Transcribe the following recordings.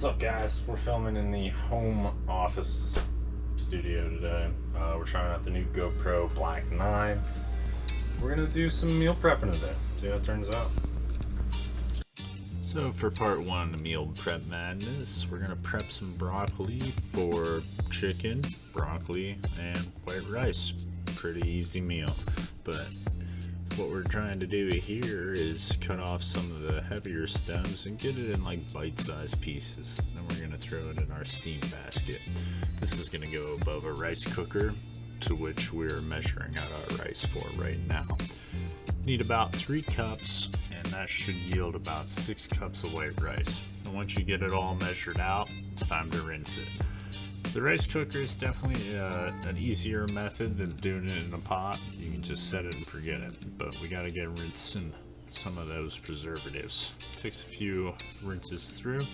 What's up, guys? We're filming in the home office studio today. We're trying out the new GoPro Black 9. We're gonna do some meal prepping today. See how it turns out. So for part one of the meal prep madness, we're gonna prep some broccoli for chicken, broccoli, and white rice. Pretty easy meal, but what we're trying to do here is cut off some of the heavier stems and get it in like bite-sized pieces. Then we're gonna throw it in our steam basket. This is gonna go above a rice cooker, to which we're measuring out our rice for right now. Need about 3 cups, and that should yield about 6 cups of white rice. And once you get it all measured out, it's time to rinse it. The rice cooker is definitely an easier method than doing it in a pot. You can just set it and forget it, but we gotta get rinsing some of those preservatives. Takes a few rinses through,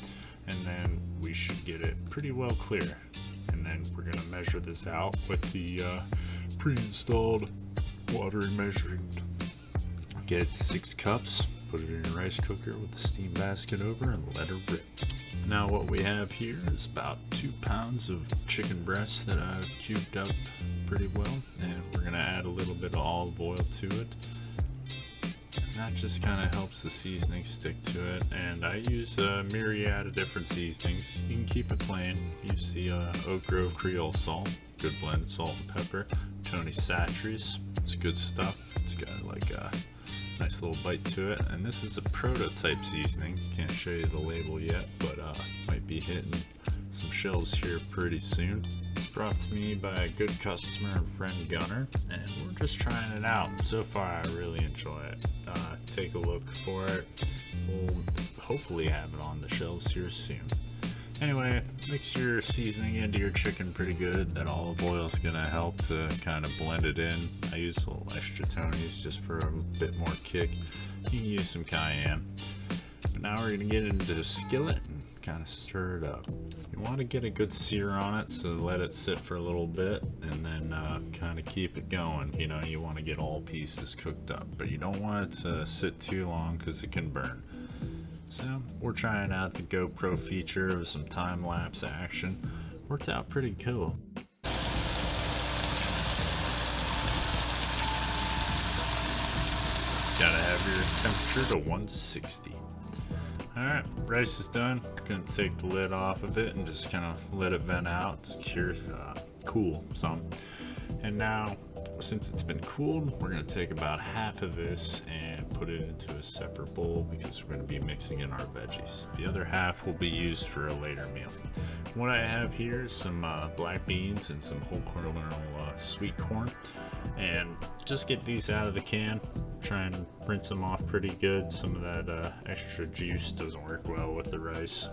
and then we should get it pretty well clear. And then we're gonna measure this out with the pre-installed water measuring. Get it to 6 cups, put it in your rice cooker with the steam basket over, and let it rip. Now what we have here is about 2 pounds of chicken breast that I've cubed up pretty well, and we're gonna add a little bit of olive oil to it. And that just kind of helps the seasoning stick to it, and I use a myriad of different seasonings. You can keep it plain. Use the Oak Grove Creole salt, good blend, salt and pepper. Tony Chachere's, it's good stuff. It's got like a nice little bite to it, and this is a prototype seasoning. Can't show you the label yet, but might be hitting some shelves here pretty soon. It's brought to me by a good customer and friend, Gunner, and we're just trying it out. So far I really enjoy it. Take a look for it. We'll hopefully have it on the shelves here soon. Anyway, mix your seasoning into your chicken pretty good. That olive oil is going to help to kind of blend it in. I use a little extra Tony's just for a bit more kick. You can use some cayenne. But now we're going to get it into the skillet and kind of stir it up. You want to get a good sear on it, so let it sit for a little bit and then kind of keep it going. You know, you want to get all pieces cooked up, but you don't want it to sit too long because it can burn. So we're trying out the GoPro feature of some time-lapse action. Worked out pretty cool. Gotta have your temperature to 160. Alright, rice is done. Gonna take the lid off of it and just kind of let it vent out. It's cool some. And now, since it's been cooled, we're going to take about half of this and put it into a separate bowl because we're going to be mixing in our veggies. The other half will be used for a later meal. What I have here is some black beans and some whole kernel sweet corn. And just get these out of the can. Try and rinse them off pretty good. Some of that extra juice doesn't work well with the rice.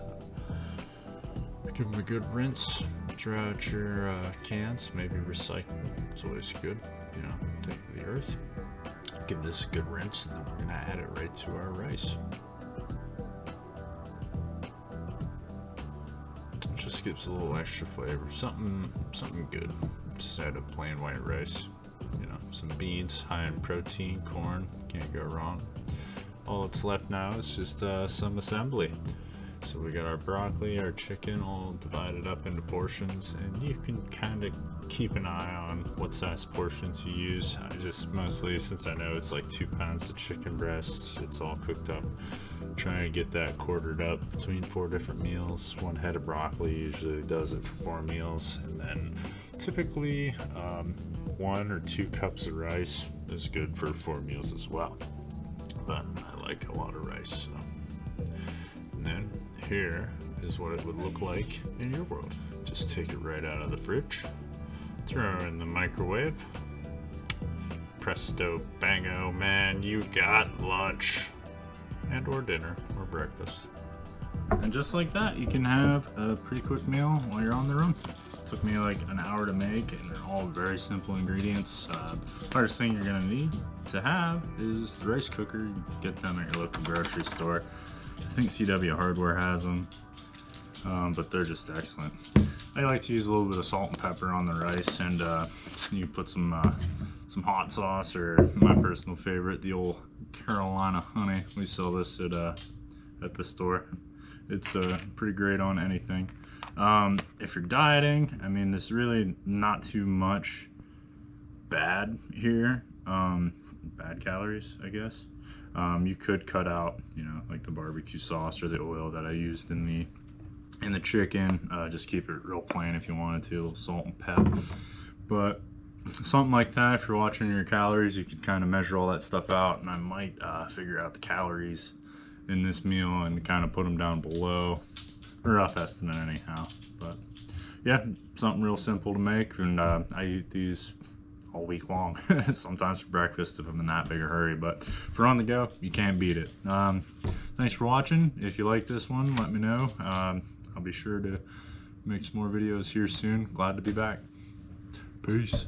Give them a good rinse. Throw out your cans, maybe recycle them. It's always good, you know, take the earth. Give this a good rinse, and then we're gonna add it right to our rice. It just gives a little extra flavor, something good instead of plain white rice. You know, some beans, high in protein, corn, can't go wrong. All that's left now is just some assembly. So we got our broccoli, our chicken all divided up into portions, and you can kind of keep an eye on what size portions you use. I just mostly, since I know it's like 2 pounds of chicken breast, it's all cooked up, trying to get that quartered up between 4 different meals. 1 head of broccoli usually does it for 4 meals, and then typically 1 or 2 cups of rice is good for 4 meals as well. But I like a lot of rice, so. And then here is what it would look like in your world. Just take it right out of the fridge, throw it in the microwave. Presto bango, man, you got lunch and or dinner or breakfast. And just like that, you can have a pretty quick meal while you're on the road. It took me like an hour to make, and they're all very simple ingredients. First thing you're gonna need to have is the rice cooker. You can get them at your local grocery store. I think CW Hardware has them, but they're just excellent. I like to use a little bit of salt and pepper on the rice, and you put some hot sauce, or my personal favorite, the old Carolina honey. We sell this at the store. It's pretty great on anything. If you're dieting, I mean, there's really not too much bad here. Bad calories, I guess. You could cut out, you know, like the barbecue sauce or the oil that I used in the chicken. Just keep it real plain if you wanted to, a little salt and pep. But something like that, if you're watching your calories, you could kind of measure all that stuff out, and I might figure out the calories in this meal and kind of put them down below. A rough estimate anyhow. But yeah, something real simple to make, and I eat these all week long. Sometimes for breakfast if I'm in that big a hurry, but for on the go, you can't beat it. Thanks for watching. If you like this one, let me know. I'll be sure to make some more videos here soon. Glad to be back. Peace.